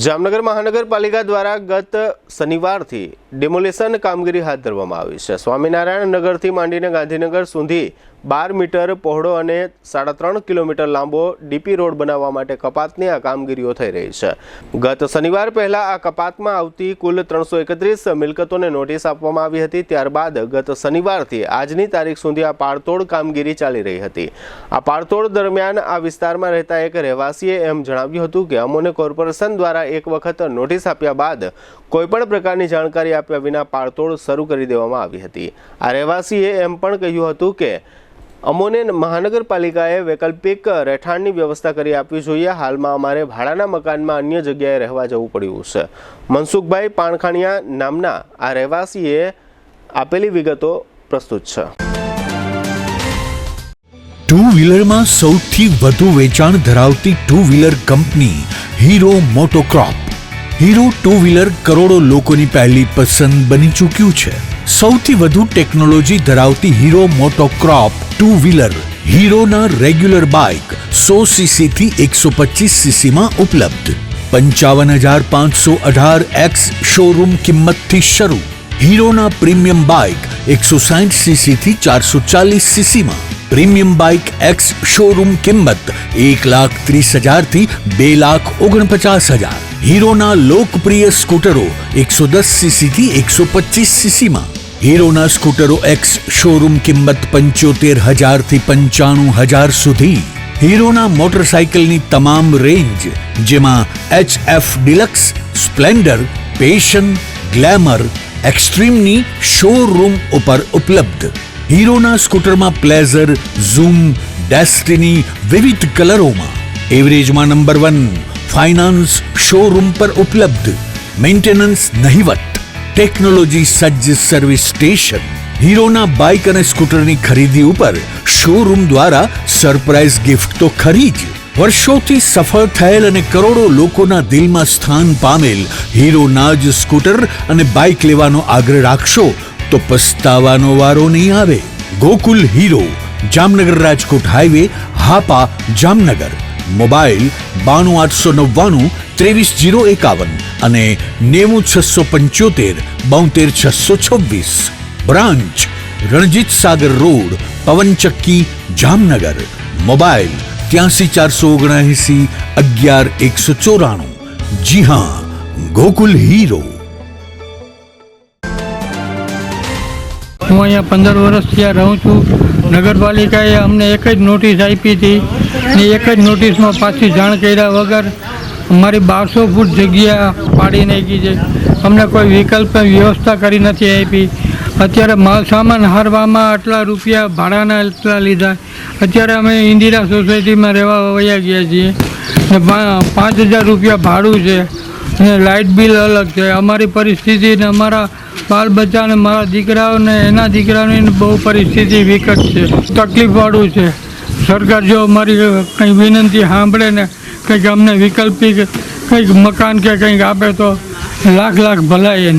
જામનગર મહાનગરપાલિકા દ્વારા ગત શનિવારથી ડેમોલેશન કામગીરી હાથ ધરવામાં આવી છે। સ્વામિનારાયણ નગરથી માંડીને ગાંધીનગર સુધી 12 મીટર પહોળો અને 3.5 કિલોમીટર લાંબો ડીપી રોડ બનાવવા માટે કપાતની આ કામગીરીઓ થઈ રહી છે। ગત શનિવાર પહેલા આ કપાતમાં આવતી કુલ 331 મિલકતોને નોટિસ આપવામાં આવી હતી। ત્યારબાદ ગત શનિવારથી આજની તારીખ સુધી આ પાળતોડ કામગીરી ચાલી રહી હતી। આ પાળતોડ દરમિયાન આ વિસ્તારમાં રહેતા એક રહેવાસીએ એમ જણાવ્યું હતું કે અમોને કોર્પોરેશન દ્વારા એક વખત નોટિસ આપ્યા બાદ કોઈપણ પ્રકારની જાણકારી આપ્યા વિના પાળતોડ શરૂ કરી દેવામાં આવી હતી। આ રહેવાસીએ એમ પણ કહ્યું હતું કે અમોને મહાનગરપાલિકાએ વૈકલ્પિક રહેઠાણની વ્યવસ્થા કરી આપવી જોઈએ। હાલમાં અમારે ભાડાના મકાનમાં અન્ય જગ્યાએ રહેવા જવું પડ્યું છે। મનસુખભાઈ પાણખાણિયા નામના આ રહેવાસીએ આપેલી વિગતો પ્રસ્તુત છે। ટુ વ્હીલરમાં સૌથી વધુ વેચાણ ધરાવતી two wheeler company Hero MotoCorp. Hero two wheeler કરોડો લોકોની પહેલી પસંદ બની ચૂક્યું છે। સૌથી વધુ ટેકનોલોજી ધરાવતી હીરો મોટોક્રોપ ટુ વ્હીલર હીરોના રેગ્યુલર બાઇક 100 સીસી થી 125 સીસી માં ઉપલબ્ધ। 55,518 શોરૂમ કિંમતથી શરૂ। હીરોના પ્રીમિયમ બાઇક 160 સીસી થી 440 સીસી માં। પ્રીમિયમ બાઇક એક્સ શોરૂમ કિંમત 1,30,000 થી 2,49,000। હીરોના લોકપ્રિય સ્કૂટરો 110 સીસી થી 125 સીસી માં। હીરોના સ્કૂટરો એક્સ શોરૂમ કિંમત 75,000 થી 95,000 સુધી। હીરોના મોટરસાઇકલની તમામ રેન્જ જેમાં HF Deluxe, Splendor, Passion, Glamour, એક્સ્ટ્રીમની શોરૂમ ઉપર ઉપલબ્ધ। હીરોના સ્કૂટરમાં પ્લેઝર, ઝૂમ, ડેસ્ટિની વિવિધ કલરોમાં। એવરેજમાં નંબર 1 ફાઇનાન્સ શોરૂમ પર ઉપલબ્ધ। મેન્ટેનન્સ નહિવત, ટેકનોલોજી સજ્જ સર્વિસ સ્ટેશન। હીરોના બાઇક અને સ્કૂટરની ખરીદી ઉપર શોરૂમ દ્વારા સરપ્રાઇઝ ગિફ્ટ તો ખરી જ। વર્ષોથી સફળ થયેલ અને કરોડો લોકોના દિલમાં સ્થાન પામેલ હીરોના જ સ્કૂટર અને બાઇક લેવાનો આગ્રહ રાખશો તો પસ્તાવાનો વારો નહીં આવે। Gokul hero, Jamnagar Rajkot highway, Hapa, Jamnagar. Mobile 92 899 23 051 અને 90 675 72 626। Branch Ranjit Sagar road, પવનચક્કી, Jamnagar. Mobile 83 479 11 194। જી હા, ગોકુલ હીરો। હું અહીંયા 15 વર્ષથી રહું છું। નગરપાલિકાએ અમને એક જ નોટિસ આપી હતી અને એક જ નોટિસમાં પાછી જાણ કર્યા વગર અમારી 1200 ફૂટ જગ્યા પાડી નાખી છે। અમને કોઈ વિકલ્પ વ્યવસ્થા કરી નથી આપી। અત્યારે માલ સામાન હારવામાં આટલા રૂપિયા ભાડાના એટલા લીધા। અત્યારે અમે ઇન્દિરા સોસાયટીમાં રહેવા વયા ગયા છીએ ને 5,000 રૂપિયા ભાડું છે અને લાઇટ બિલ અલગ છે। અમારી પરિસ્થિતિ ને અમારા બાલ બચ્ચા અને મારા દીકરાઓને એના દીકરાઓની બહુ પરિસ્થિતિ વિકટ છે, તકલીફવાળું છે। સરકાર જો અમારી કંઈ વિનંતી સાંભળે ને કંઈક અમને વિકલ્પિક કંઈક મકાન કે કંઈક આપે તો લાખ ભલાઈ એની।